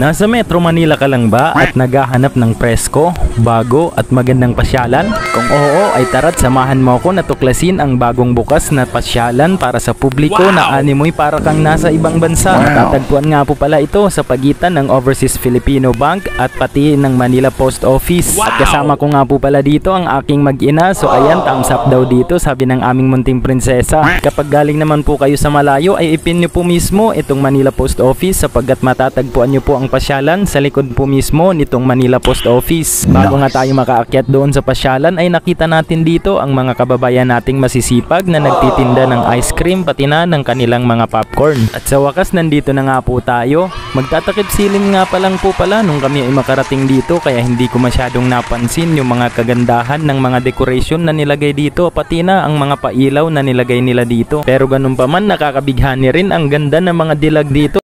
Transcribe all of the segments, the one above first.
Nasa Metro Manila ka lang ba at naghahanap ng presko, bago at magandang pasyalan? Kung oo ay tara't samahan mo ako na tuklasin ang bagong bukas na pasyalan para sa publiko na animoy para kang nasa ibang bansa. Matatagpuan nga po pala ito sa pagitan ng Overseas Filipino Bank at pati ng Manila Post Office. At kasama ko nga po pala dito ang aking mag-ina. So ayan, thumbs up daw dito, sabi ng aming munting prinsesa. Kapag galing naman po kayo sa malayo ay ipin nyo po mismo itong Manila Post Office sapagkat matatagpuan nyo po ang pasyalan sa likod po mismo nitong Manila Post Office. Bago nga tayo makaakyat doon sa pasyalan ay nakita natin dito ang mga kababayan nating masisipag na nagtitinda ng ice cream pati na ng kanilang mga popcorn. At sa wakas nandito na nga po tayo. Magtatakip silim nga pa lang po pala nung kami ay makarating dito kaya hindi ko masyadong napansin yung mga kagandahan ng mga decoration na nilagay dito pati na ang mga pailaw na nilagay nila dito. Pero ganun pa man nakakabighani rin ang ganda ng mga dilag dito.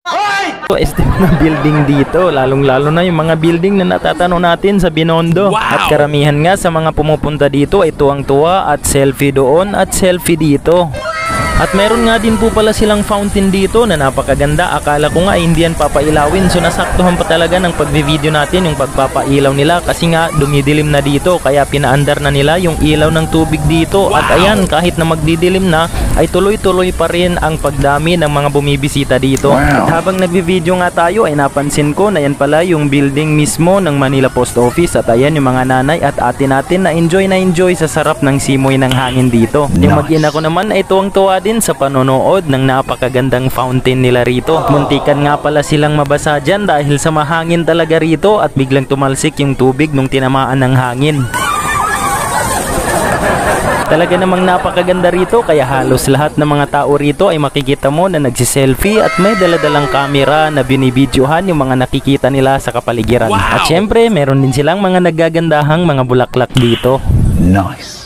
Este mga building dito, lalong-lalo na yung mga building na natatanaw natin sa Binondo. At karamihan nga sa mga pumupunta dito ay tuwang-tuwa at selfie doon at selfie dito. At meron nga din po pala silang fountain dito na napakaganda. Akala ko nga ay hindi yan papailawin. So nasaktuhan pa talaga ng pagbi-video natin yung pagpapailaw nila kasi nga dumidilim na dito. Kaya pinaandar na nila yung ilaw ng tubig dito. At ayan, kahit na magdidilim na ay tuloy-tuloy pa rin ang pagdami ng mga bumibisita dito. At habang nagbi-video nga tayo ay napansin ko na yan pala yung building mismo ng Manila Post Office. At ayan yung mga nanay at ate natin na enjoy sa sarap ng simoy ng hangin dito. Yung mag-ina ko naman ay tuwang-tuwa din sa panonood ng napakagandang fountain nila rito. Muntikan nga pala silang mabasa dyan dahil sa mahangin talaga rito at biglang tumalsik yung tubig nung tinamaan ng hangin. Talaga namang napakaganda rito kaya halos lahat ng mga tao rito ay makikita mo na nagsiselfie at may daladalang camera na binibidyohan yung mga nakikita nila sa kapaligiran. At syempre meron din silang mga naggagandahang mga bulaklak dito. Nice.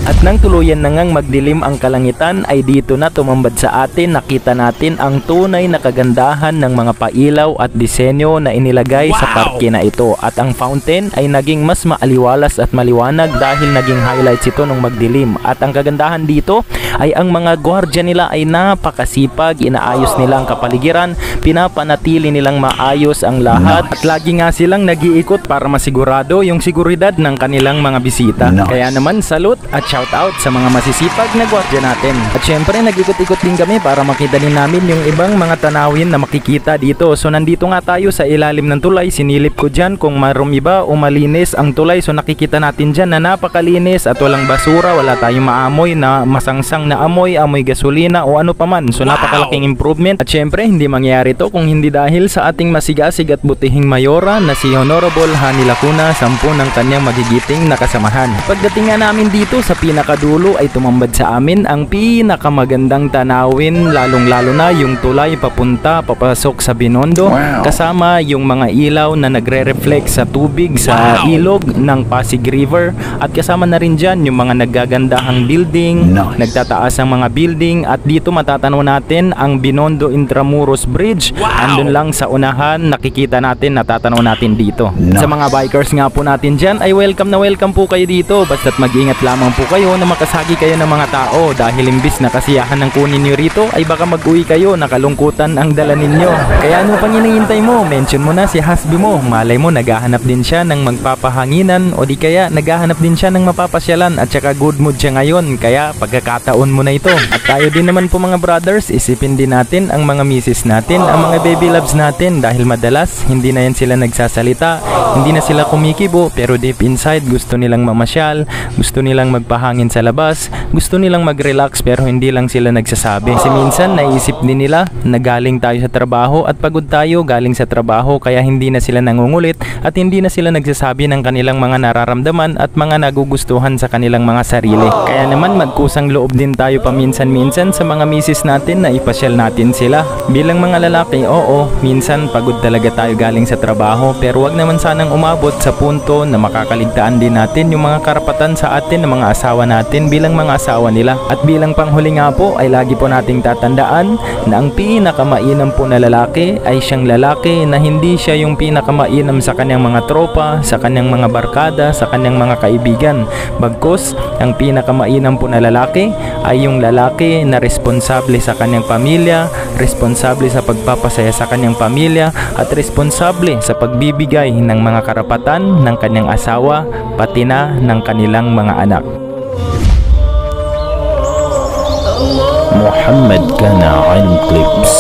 At nang tuluyan na ngang magdilim ang kalangitan ay dito na tumambad sa atin, nakita natin ang tunay na kagandahan ng mga pailaw at disenyo na inilagay sa parke na ito. At ang fountain ay naging mas maaliwalas at maliwanag dahil naging highlights ito nung magdilim. At ang kagandahan dito ay ang mga gwardiya nila ay napakasipag, inaayos nila ang kapaligiran, pinapanatili nilang maayos ang lahat at lagi nga silang nag-iikot para masigurado yung seguridad ng kanilang mga bisita. Kaya naman salute at shout out sa mga masisipag na gwardiya natin. At syempre nag-ikot-ikot din kami para makita din namin yung ibang mga tanawin na makikita dito. So nandito nga tayo sa ilalim ng tulay. Sinilip ko dyan kung marumi ba o malinis ang tulay. So nakikita natin dyan na napakalinis at walang basura, wala tayong maamoy na masangsang na amoy gasolina o ano paman. So napakalaking improvement. At syempre hindi mangyayari to kung hindi dahil sa ating masigasig at butihing mayora na si Honorable Hani Lacuna, 10 ng kanyang magigiting na kasamahan. Pagdating nga namin dito sa pinakadulo ay tumambad sa amin ang pinakamagandang tanawin, lalong-lalo na yung tulay papasok sa Binondo, kasama yung mga ilaw na nagre-reflect sa tubig sa ilog ng Pasig River at kasama na rin dyan yung mga naggagandahang building, nagtataas ang mga building at dito matatanaw natin ang Binondo Intramuros Bridge. Andun lang sa unahan, nakikita natin, natatanaw natin dito. Sa mga bikers nga po natin dyan ay welcome na welcome po kayo dito, basta't mag-ingat lamang po kayo na makasagi kayo ng mga tao dahil imbis na kasiyahan ng kunin nyo rito ay baka mag-uwi kayo nakalungkutan ang dala ninyo. Kaya ano pang hinihintay mo? Mention mo na si husband mo. Malay mo naghahanap din siya ng magpapahanginan o di kaya naghahanap din siya ng mapapasyalan at saka good mood siya ngayon kaya pagkakataon mo na ito. At tayo din naman po mga brothers, isipin din natin ang mga misis natin, ang mga baby loves natin dahil madalas hindi na yan sila nagsasalita, hindi na sila kumikibo pero deep inside gusto nilang mamasyal, gusto nilang magpahangin sa labas, gusto nilang mag-relax pero hindi lang sila nagsasabi. Kasi minsan naisip din nila na galing tayo sa trabaho at pagod tayo galing sa trabaho kaya hindi na sila nangungulit at hindi na sila nagsasabi ng kanilang mga nararamdaman at mga nagugustuhan sa kanilang mga sarili. Kaya naman magkusang loob din tayo paminsan-minsan sa mga misis natin na ipasyal natin sila. Bilang mga lalaki, oo, minsan pagod talaga tayo galing sa trabaho pero wag naman sanang umabot sa punto na makakaligtaan din natin yung mga karapatan sa atin ng mga asawa asawa natin bilang mga asawa nila. At bilang panghuli nga po ay lagi po nating tatandaan na ang pinakamainam po na lalaki ay siyang lalaki na hindi siya yung pinakamainam sa kanyang mga tropa, sa kanyang mga barkada, sa kanyang mga kaibigan. Bagkus, ang pinakamainam po na lalaki ay yung lalaki na responsable sa kanyang pamilya, responsable sa pagpapasaya sa kanyang pamilya, at responsable sa pagbibigay ng mga karapatan ng kanyang asawa, pati na ng kanilang mga anak. محمد كان عن كليبس